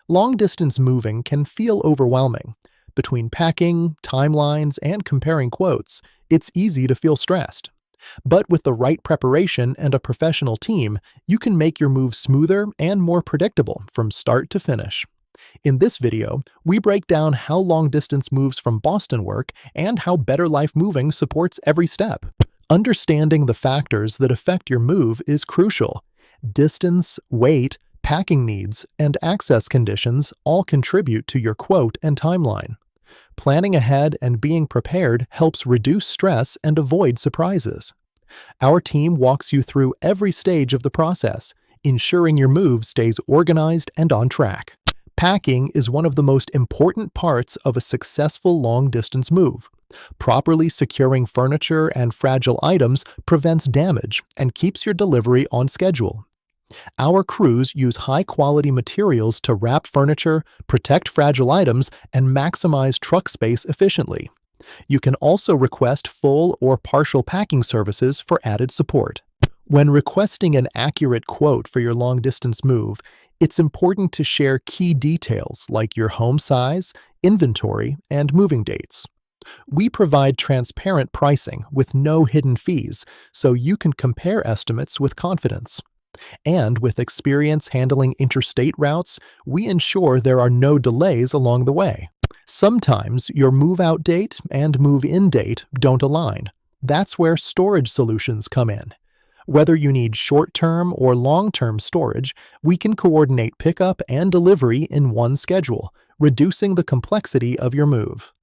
Long-distance moving can feel overwhelming. Between packing, timelines, and comparing quotes, it's easy to feel stressed. But with the right preparation and a professional team, you can make your move smoother and more predictable from start to finish. In this video, we break down how long-distance moves from Boston work and how Better Life Moving supports every step. Understanding the factors that affect your move is crucial. Distance, weight, packing needs, and access conditions all contribute to your quote and timeline. Planning ahead and being prepared helps reduce stress and avoid surprises. Our team walks you through every stage of the process, ensuring your move stays organized and on track. Packing is one of the most important parts of a successful long-distance move. Properly securing furniture and fragile items prevents damage and keeps your delivery on schedule. Our crews use high-quality materials to wrap furniture, protect fragile items, and maximize truck space efficiently. You can also request full or partial packing services for added support. When requesting an accurate quote for your long-distance move, it's important to share key details like your home size, inventory, and moving dates. We provide transparent pricing with no hidden fees, so you can compare estimates with confidence. And with experience handling interstate routes, we ensure there are no delays along the way. Sometimes your move-out date and move-in date don't align. That's where storage solutions come in. Whether you need short-term or long-term storage, we can coordinate pickup and delivery in one schedule, reducing the complexity of your move.